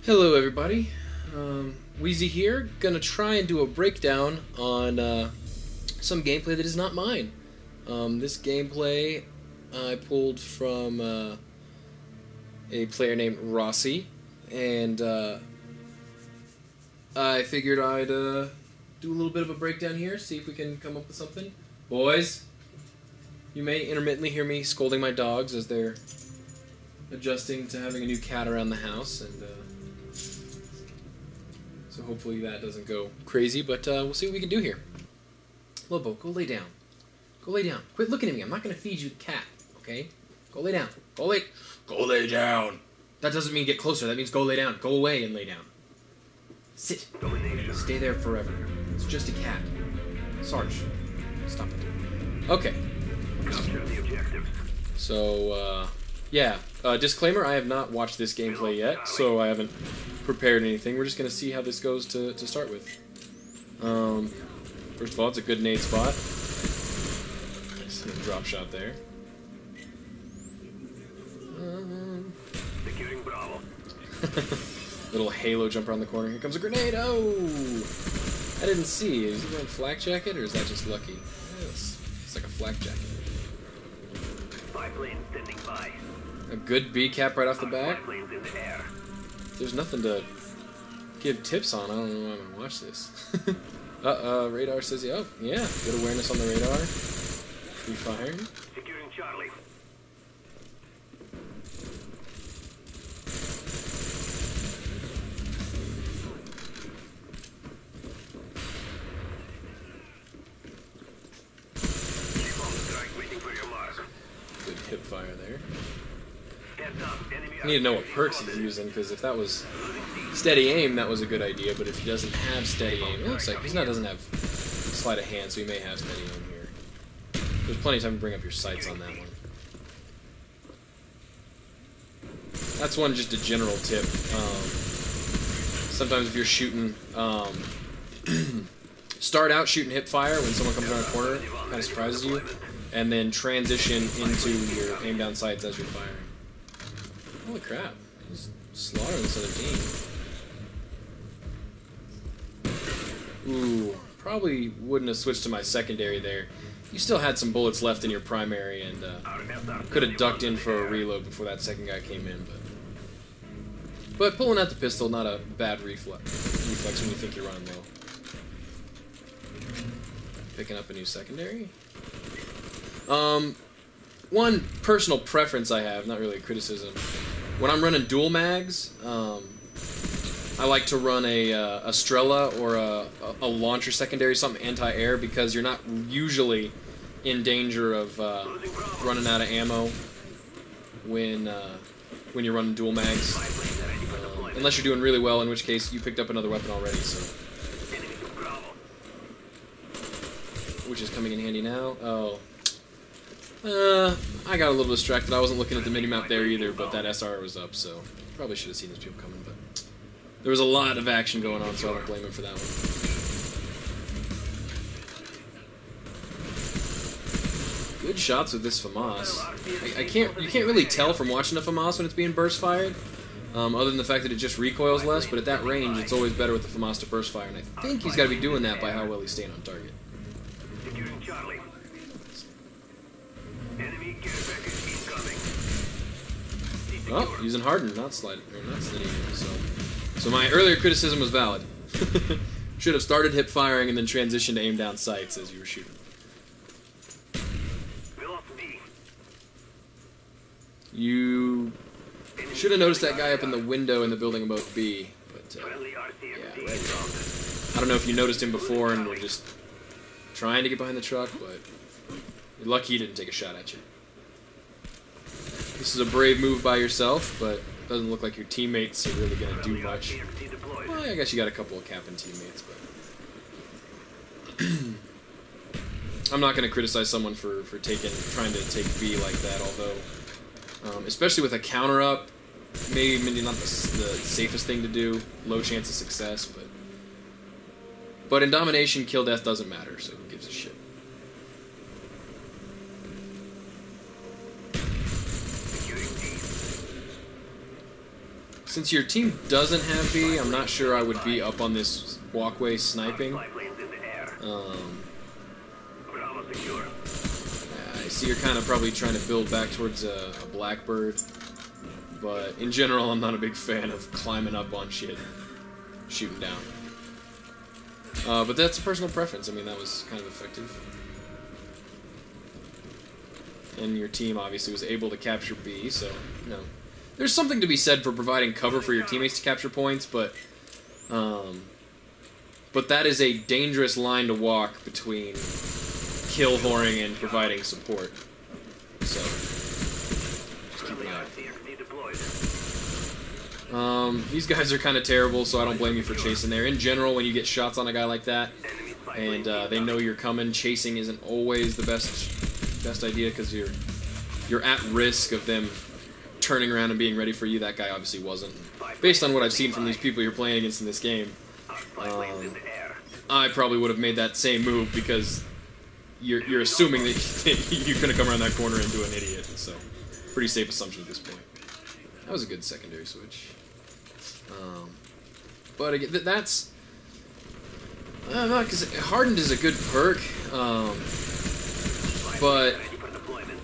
Hello everybody, Wheezy here, gonna try and do a breakdown on some gameplay that is not mine. This gameplay I pulled from a player named Rossi, and I figured I'd do a little bit of a breakdown here, see if we can come up with something. Boys, you may intermittently hear me scolding my dogs as they're adjusting to having a new cat around the house, and so hopefully that doesn't go crazy, but we'll see what we can do here. Lobo, go lay down. Go lay down. Quit looking at me. I'm not going to feed you the cat, okay? Go lay down. Go lay down. That doesn't mean get closer. That means go lay down. Go away and lay down. Sit. Stay there forever. It's just a cat. Sarge, stop it. Okay. So, yeah. Disclaimer, I have not watched this gameplay yet, so I haven't prepared anything. We're just going to see how this goes to start with. First of all, it's a good nade spot. Nice little drop shot there. Little halo jump around the corner. Here comes a grenade. Oh! I didn't see. Is he wearing flak jacket, or is that just lucky? Yes. It's like a flak jacket. A good B cap right off the bat. There's nothing to give tips on. I don't know why I'm going to watch this. Radar says, oh, yeah, good awareness on the radar. Free firing. Securing Charlie. Good hip fire there. I need to know what perks he's using, because if that was steady aim, that was a good idea, but if he doesn't have steady aim, it looks like he doesn't have sleight of hand, so he may have steady aim here. There's plenty of time to bring up your sights on that one. That's one, just a general tip. Sometimes if you're shooting, start out shooting hip fire when someone comes around a corner, kind of surprises you, and then transition into your aim down sights as you're firing. Holy crap, he's slaughtering this other team. Ooh, probably wouldn't have switched to my secondary there. You still had some bullets left in your primary, and could have ducked in for a reload before that second guy came in. But pulling out the pistol, not a bad reflex when you think you're running low. Picking up a new secondary. One personal preference I have, not really a criticism. When I'm running dual mags, I like to run a Strela or a launcher secondary, something anti-air, because you're not usually in danger of running out of ammo when you're running dual mags, unless you're doing really well, in which case you picked up another weapon already. So, which is coming in handy now. Oh. I got a little distracted. I wasn't looking at the minimap there either, but that SR was up, so probably should have seen those people coming, but there was a lot of action going on, so I don't blame him for that one. Good shots with this FAMAS. You can't really tell from watching a FAMAS when it's being burst fired, other than the fact that it just recoils less, but at that range, it's always better with the FAMAS to burst fire, and I think he's got to be doing that by how well he's staying on target. Securing Charlie. Enemy care package incoming. Oh, using hardened, not steady aim. So my earlier criticism was valid. Should have started hip firing and then transitioned to aim down sights as you were shooting. You should have noticed that guy up in the window in the building above B, but yeah, right. I don't know if you noticed him before and were just trying to get behind the truck, but you're lucky he didn't take a shot at you. This is a brave move by yourself, but it doesn't look like your teammates are really going to do much. Well, I guess you got a couple of capping teammates, but I'm not going to criticize someone for trying to take B like that, although, especially with a counter up, maybe not the safest thing to do, low chance of success, but in domination, kill death doesn't matter, so who gives a shit. Since your team doesn't have B, I'm not sure I would be up on this walkway sniping. I see you're kind of probably trying to build back towards a Blackbird, but in general, I'm not a big fan of climbing up on shit, shooting down. But that's a personal preference. I mean, that was kind of effective. And your team obviously was able to capture B, so, you know, there's something to be said for providing cover for your teammates to capture points, but that is a dangerous line to walk between kill whoring and providing support. So, just keep an eye out. These guys are kind of terrible, so I don't blame you for chasing there. In general, when you get shots on a guy like that, and they know you're coming, chasing isn't always the best idea, because you're at risk of them turning around and being ready for you. That guy obviously wasn't. Based on what I've seen from these people you're playing against in this game, I probably would have made that same move, because you're assuming that you're going to come around that corner and do an idiot. So, pretty safe assumption at this point. That was a good secondary switch. But again, that's... I don't know, because Hardened is a good perk, but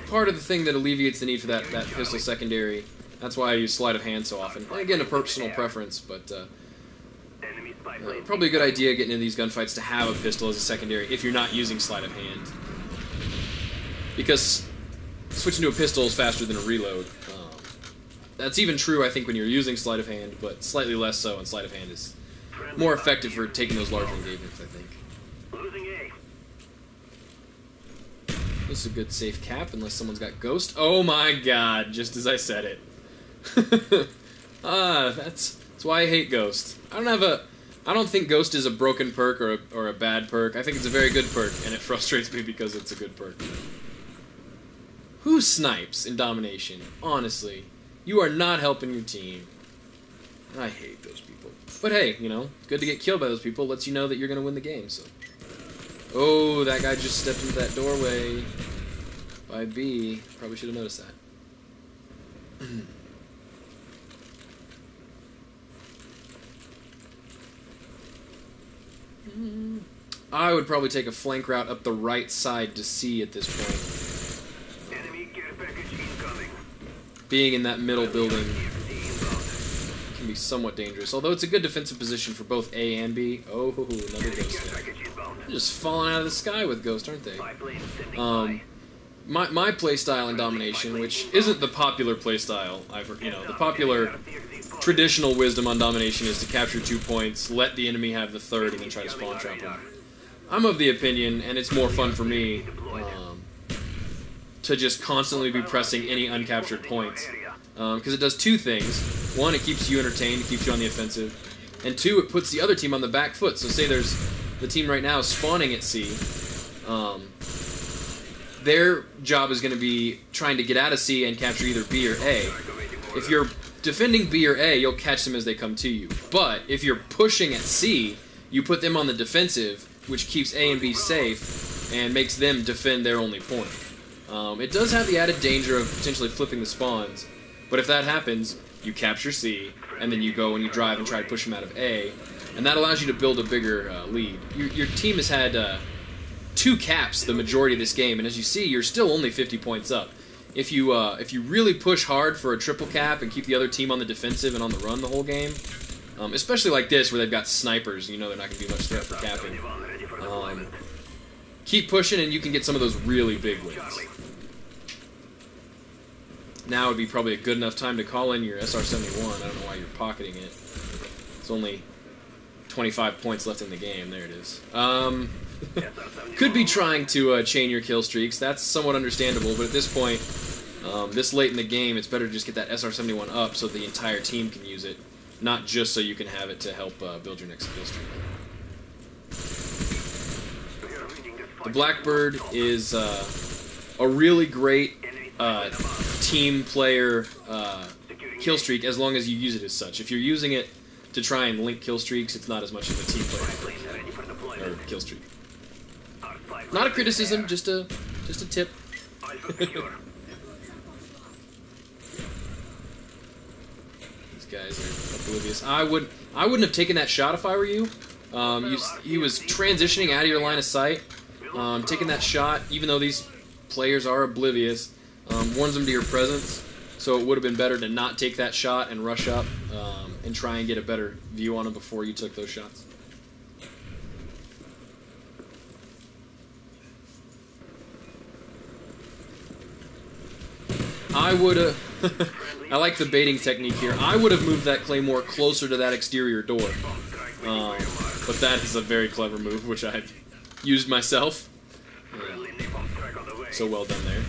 part of the thing that alleviates the need for that pistol secondary, that's why I use Sleight of Hand so often. And again, a personal preference, but probably a good idea getting into these gunfights to have a pistol as a secondary if you're not using Sleight of Hand. Because switching to a pistol is faster than a reload. That's even true, I think, when you're using Sleight of Hand, but slightly less so, and Sleight of Hand is more effective for taking those larger engagements, I think. This is a good safe cap, unless someone's got Ghost. Oh my god, just as I said it. That's why I hate Ghost. I don't think Ghost is a broken perk or a bad perk. I think it's a very good perk, and it frustrates me because it's a good perk. Who snipes in Domination? Honestly. You are not helping your team. I hate those people. But hey, you know, it's good to get killed by those people. Lets you know that you're going to win the game, so. Oh, that guy just stepped into that doorway by B. Probably should have noticed that. I would probably take a flank route up the right side to C at this point. Being in that middle building can be somewhat dangerous, although it's a good defensive position for both A and B. Oh, another Ghost. They're just falling out of the sky with Ghost, aren't they? My playstyle in Domination, which isn't the popular playstyle, the popular traditional wisdom on Domination is to capture 2 points, let the enemy have the third, and then try to spawn trap them. I'm of the opinion, and it's more fun for me, to just constantly be pressing any uncaptured points. Because it does two things. One, it keeps you entertained, it keeps you on the offensive. And two, it puts the other team on the back foot. So say there's the team right now spawning at C. Their job is going to be trying to get out of C and capture either B or A. If you're defending B or A, you'll catch them as they come to you. But if you're pushing at C, you put them on the defensive, which keeps A and B safe and makes them defend their only point. It does have the added danger of potentially flipping the spawns, but if that happens, you capture C, and then you go and you drive and try to push them out of A, and that allows you to build a bigger lead. Your team has had 2 caps the majority of this game, and as you see, you're still only 50 points up. If you really push hard for a triple cap and keep the other team on the defensive and on the run the whole game, especially like this where they've got snipers, you know they're not going to be much threat for capping. Keep pushing and you can get some of those really big wins. Now would be probably a good enough time to call in your SR-71. I don't know why you're pocketing it. It's only 25 points left in the game. There it is. Could be trying to chain your kill streaks. That's somewhat understandable, but at this point, this late in the game, it's better to just get that SR-71 up so the entire team can use it, not just so you can have it to help build your next kill streak. The Blackbird is a really great team player kill streak as long as you use it as such. If you're using it to try and link kill streaks, it's not as much of a team player or kill streak. Not a criticism, just a tip. These guys are oblivious. I wouldn't have taken that shot if I were you. He was transitioning out of your line of sight. Taking that shot, even though these players are oblivious, warns them to your presence. So it would have been better to not take that shot and rush up and try and get a better view on them before you took those shots. I would have... I like the baiting technique here. I would have moved that Claymore closer to that exterior door. But that is a very clever move, which I've used myself. So well done there.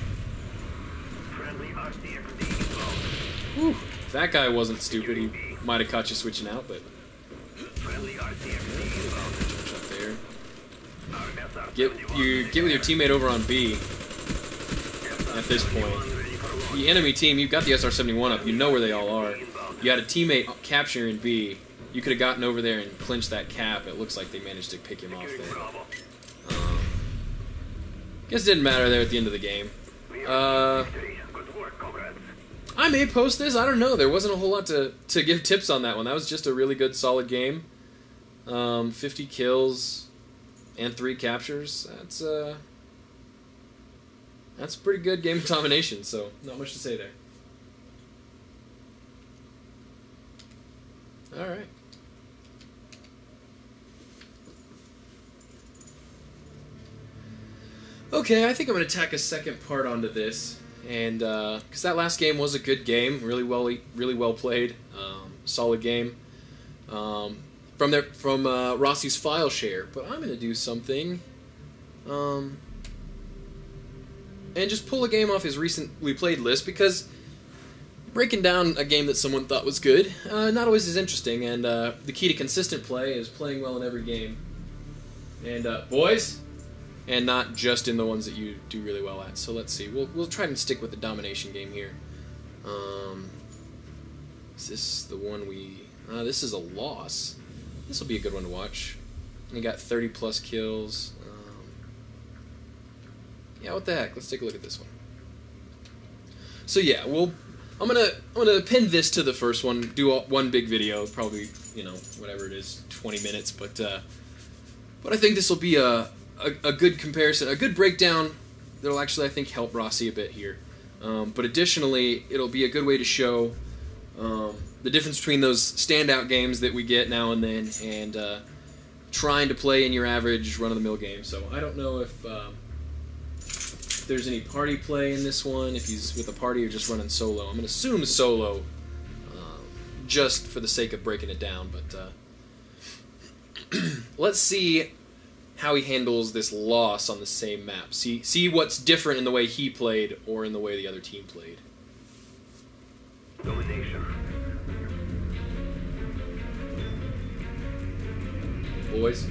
Whew. If that guy wasn't stupid, he might have caught you switching out, but... Up there. Get with your teammate over on B at this point. The enemy team, you've got the SR-71 up, you know where they all are. You had a teammate capturing B. You could have gotten over there and clinched that cap. It looks like they managed to pick him off there. Guess it didn't matter there at the end of the game. I may post this, I don't know. There wasn't a whole lot to give tips on that one. That was just a really good, solid game. 50 kills and 3 captures. That's a pretty good game of domination, so not much to say there. Alright. Okay, I think I'm going to tack a second part onto this, and because that last game was a good game, really well played, solid game, from Rossi's file share. But I'm going to do something, and just pull a game off his recently played list, because breaking down a game that someone thought was good, not always is interesting, and the key to consistent play is playing well in every game. And boys, and not just in the ones that you do really well at. So let's see. We'll try and stick with the domination game here. Is this the one we... this is a loss. This will be a good one to watch. And he got 30 plus kills. Yeah, what the heck? Let's take a look at this one. So yeah, I'm gonna pin this to the first one. Do one big video, probably, you know, whatever it is, 20 minutes. But I think this will be a good comparison, a good breakdown that'll actually, I think, help Rossi a bit here. But additionally, it'll be a good way to show the difference between those standout games that we get now and then and trying to play in your average run-of-the-mill game. So I don't know if there's any party play in this one, if he's with a party or just running solo. I'm going to assume solo, just for the sake of breaking it down. But let's see how he handles this loss on the same map. See what's different in the way he played or in the way the other team played. Domination. Boys.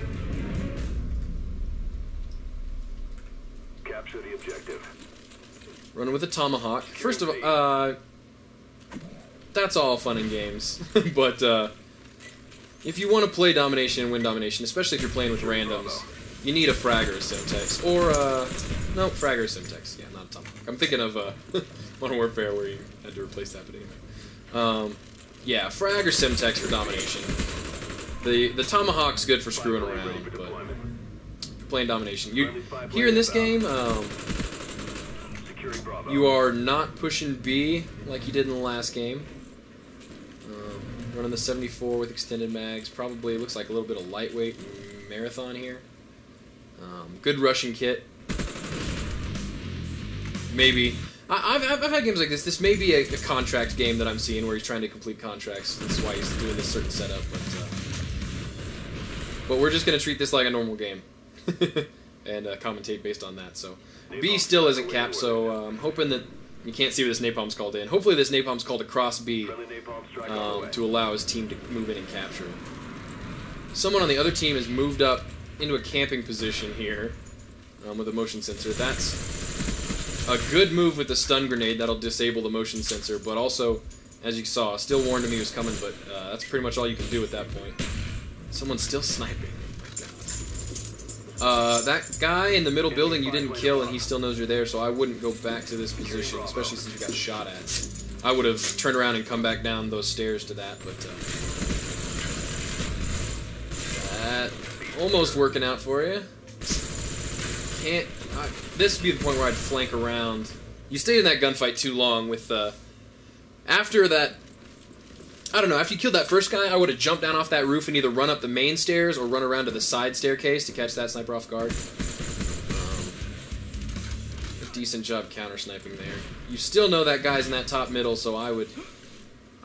Capture the objective. Running with a tomahawk. First of all, that's all fun and games. But if you want to play domination and win domination, especially if you're playing with randoms, you need a frag or a Simtex. Or, no, frag or a Simtex. Yeah, not a tomahawk. I'm thinking of Modern Warfare where you had to replace that, but anyway. Yeah, frag or Simtex for domination. The tomahawk's good for screwing around, but playing domination. Here in this game, you are not pushing B like you did in the last game. Running the 74 with extended mags. Probably looks like a little bit of lightweight marathon here. Good rushing kit. Maybe. I've had games like this. This may be a contract game that I'm seeing where he's trying to complete contracts. That's why he's doing this certain setup. But we're just going to treat this like a normal game. And commentate based on that. So B still isn't capped, so I'm hoping that you can't see where this napalm's called in. Hopefully this napalm's called across B to allow his team to move in and capture it. Someone on the other team has moved up into a camping position here with a motion sensor. That's a good move with the stun grenade. That'll disable the motion sensor, but also, as you saw, still warned him he was coming, but that's pretty much all you can do at that point. Someone's still sniping. That guy in the middle building you didn't kill, and he still knows you're there, so I wouldn't go back to this position, especially since you got shot at. I would have turned around and come back down those stairs to that, but that almost working out for you. Can't. This would be the point where I'd flank around. You stayed in that gunfight too long with after that. I don't know. After you killed that first guy, I would have jumped down off that roof and either run up the main stairs or run around to the side staircase to catch that sniper off guard. A decent job counter sniping there. You still know that guy's in that top middle, so I'm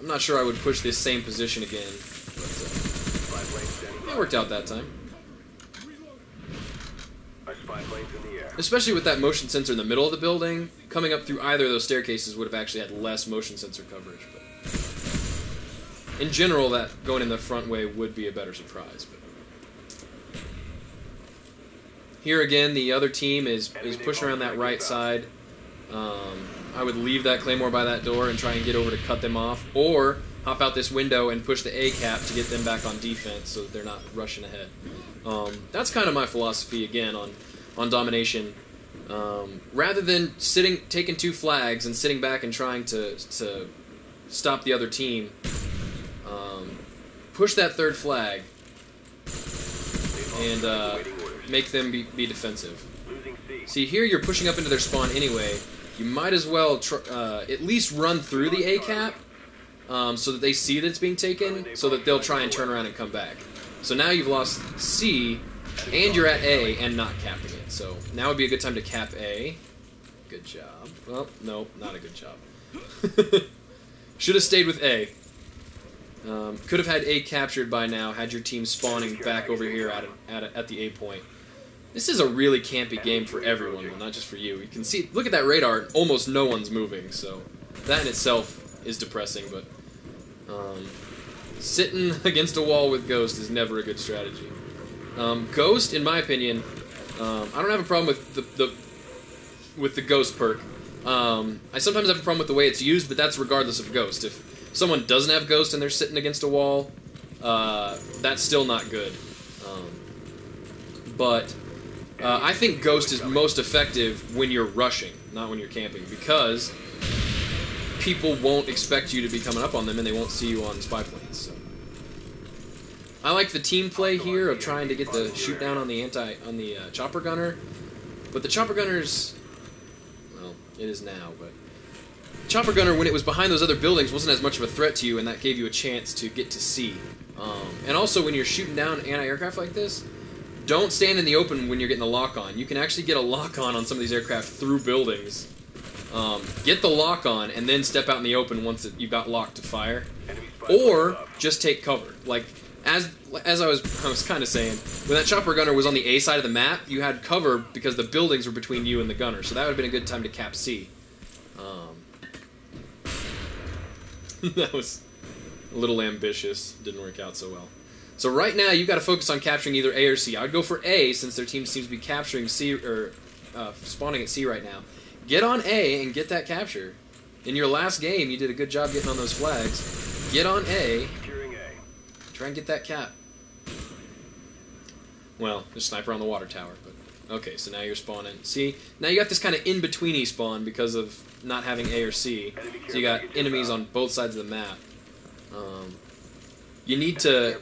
not sure I would push this same position again. But it worked out that time. Especially with that motion sensor in the middle of the building, coming up through either of those staircases would have actually had less motion sensor coverage. But in general, that going in the front way would be a better surprise. But here again, the other team is pushing around that right side. I would leave that Claymore by that door and try and get over to cut them off, or hop out this window and push the A cap to get them back on defense so that they're not rushing ahead. That's kind of my philosophy again on domination. Rather than taking 2 flags and sitting back and trying to stop the other team, push that 3rd flag and make them be defensive. See, here you're pushing up into their spawn anyway. You might as well at least run through the A cap so that they see that it's being taken, so that they'll try and turn around and come back. So now you've lost C, and you're at A and not capping it. So now would be a good time to cap A. Good job. Well, no, not a good job. Should have stayed with A. Could have had A captured by now had your team spawning back over here at the A point. This is a really campy game for everyone, though, not just for you. You can see, look at that radar, almost no one's moving, so that in itself is depressing, but sitting against a wall with Ghost is never a good strategy. Ghost, in my opinion, I don't have a problem with the Ghost perk. I sometimes have a problem with the way it's used, but that's regardless of Ghost. If someone doesn't have Ghost and they're sitting against a wall, that's still not good. But I think Ghost is most effective when you're rushing, not when you're camping, because people won't expect you to be coming up on them and they won't see you on spy planes. So. I like the team play here of trying to get the shoot down on the chopper gunner, but the chopper gunner's, well, it is now, but chopper gunner, when it was behind those other buildings, wasn't as much of a threat to you, and that gave you a chance to get to C. And also, when you're shooting down anti-aircraft like this, don't stand in the open when you're getting the lock-on. You can actually get a lock-on on some of these aircraft through buildings. Get the lock-on, and then step out in the open once you've got locked to fire. Or just take cover. Like, as I was kind of saying, when that chopper gunner was on the A side of the map, you had cover because the buildings were between you and the gunner, so that would have been a good time to cap C. That was a little ambitious. Didn't work out so well. So right now, you've got to focus on capturing either A or C. I would go for A, since their team seems to be capturing C, or spawning at C right now. Get on A and get that capture. In your last game, you did a good job getting on those flags. Get on A. Try and get that cap. Well, there's a sniper on the water tower, but okay, so now you're spawning. See, now you got this kind of in-betweeny spawn because of not having A or C. So you got enemies on both sides of the map. You need to...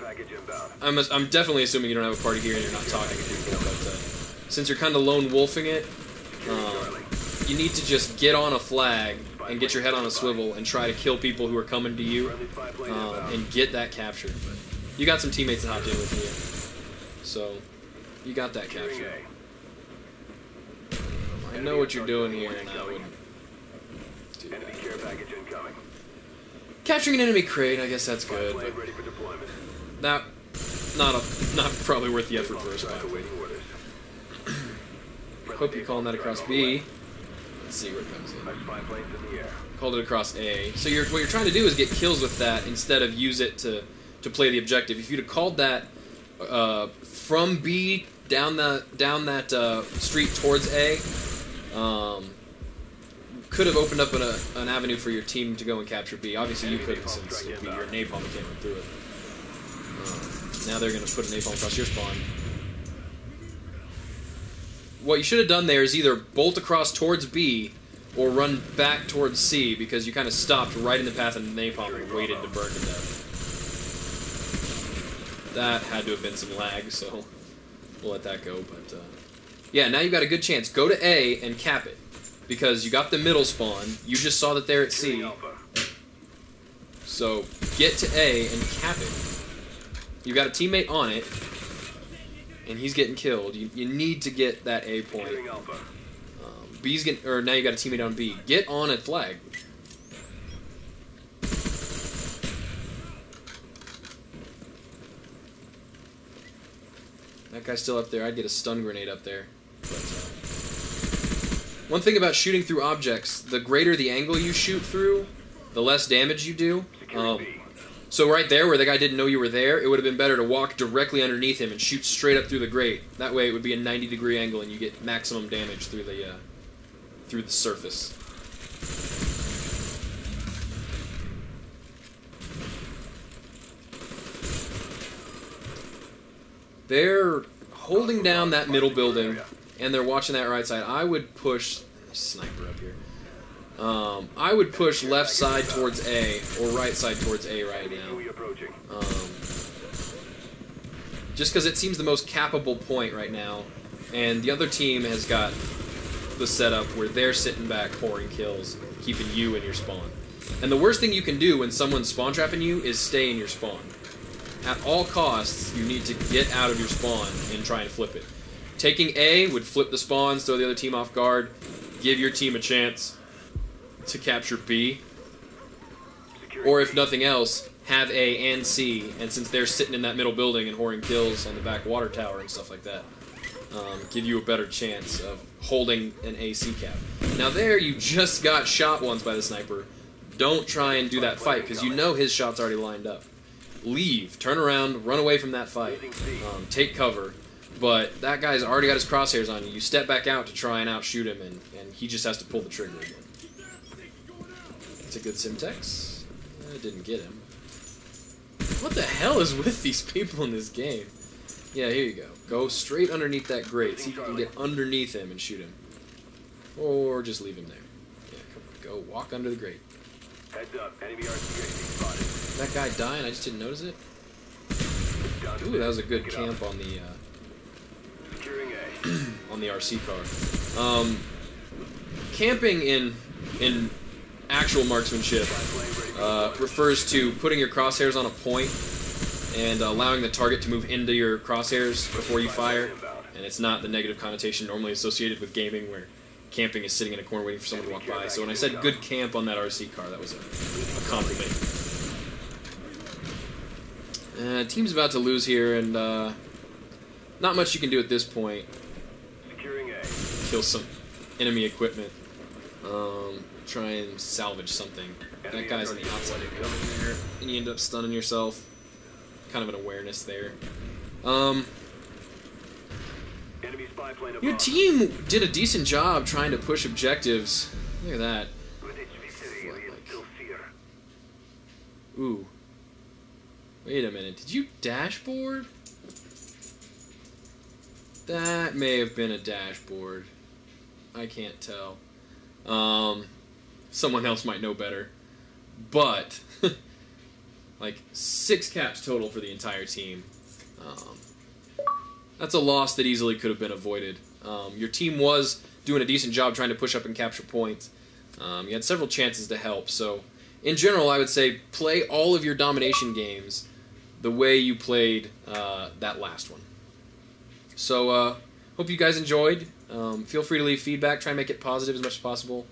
I'm definitely assuming you don't have a party here and you're not talking to people, but since you're kind of lone wolfing it, you need to just get on a flag and get your head on a swivel and try to kill people who are coming to you and get that capture. But you got some teammates that hopped in with you, so you got that capture. I know what you're doing here, and I wouldn't do that. Capturing an enemy crate, I guess that's good, but not probably worth the effort for a spy. Hope you're calling that across B. Let's see where it comes in. Called it across A. So what you're trying to do is get kills with that instead of use it to play the objective. If you'd have called that from B down that street towards A, could have opened up an avenue for your team to go and capture B. Obviously, you couldn't, since it'd be your napalm that came through it. Now they're going to put a napalm across your spawn. What you should have done there is either bolt across towards B, or run back towards C because you kind of stopped right in the path of napalm and waited to burn to death. That had to have been some lag, so we'll let that go. But yeah, now you've got a good chance. Go to A and cap it because you got the middle spawn. You just saw that there at C. So get to A and cap it. You've got a teammate on it, and he's getting killed. You need to get that A point. B's getting, or now you got a teammate on B. Get on a flag. That guy's still up there. I'd get a stun grenade up there. But, one thing about shooting through objects, the greater the angle you shoot through, the less damage you do. So right there, where the guy didn't know you were there, it would have been better to walk directly underneath him and shoot straight up through the grate. That way it would be a 90-degree angle and you get maximum damage through the surface. They're holding down that middle building, and they're watching that right side. I would push... Sniper up here. I would push left side towards A, or right side towards A right now. Just because it seems the most capable point right now, and the other team has got the setup where they're sitting back pouring kills, keeping you in your spawn. And the worst thing you can do when someone's spawn trapping you is stay in your spawn. At all costs, you need to get out of your spawn and try and flip it. Taking A would flip the spawns, throw the other team off guard, give your team a chance to capture B. Or if nothing else, have A and C, and since they're sitting in that middle building and whoring kills on the back water tower and stuff like that, give you a better chance of holding an AC cap. Now there, you just got shot once by the sniper. Don't try and do that fight, because you know his shot's already lined up. Leave, turn around, run away from that fight, take cover, but that guy's already got his crosshairs on you. You step back out to try and outshoot him, and he just has to pull the trigger again. It's a good Simtex. I didn't get him. What the hell is with these people in this game? Yeah, here you go. Go straight underneath that grate. See if you can get underneath him and shoot him. Or just leave him there. Yeah, come on. Go walk under the grate. Heads up, enemy RC spotted. That guy dying, I just didn't notice it. Ooh, that was a good camp on the on the RC car. Camping in actual marksmanship refers to putting your crosshairs on a point and allowing the target to move into your crosshairs before you fire. And it's not the negative connotation normally associated with gaming, where camping is sitting in a corner waiting for someone to walk by. So when I said good camp on that RC car, that was a compliment. Team's about to lose here, and not much you can do at this point. Kill some enemy equipment. Try and salvage something. That guy's on the outside of you over there, and you end up stunning yourself. Kind of an awareness there. Your team did a decent job trying to push objectives. Look at that. Ooh. Wait a minute. Did you dashboard? That may have been a dashboard. I can't tell. Someone else might know better. But, like, 6 caps total for the entire team. That's a loss that easily could have been avoided. Your team was doing a decent job trying to push up and capture points. You had several chances to help. So, in general, I would say play all of your domination games the way you played that last one. So, hope you guys enjoyed. Feel free to leave feedback. Try and make it positive as much as possible.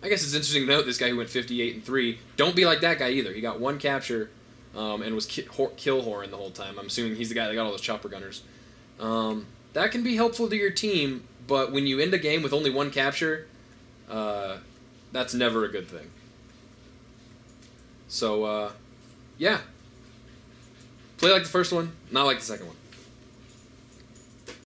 I guess it's interesting to note this guy who went 58-3. Don't be like that guy either. He got 1 capture and was kill whoring the whole time. I'm assuming he's the guy that got all those chopper gunners. That can be helpful to your team, but when you end a game with only 1 capture, that's never a good thing. So, yeah. Play like the first one, not like the second one.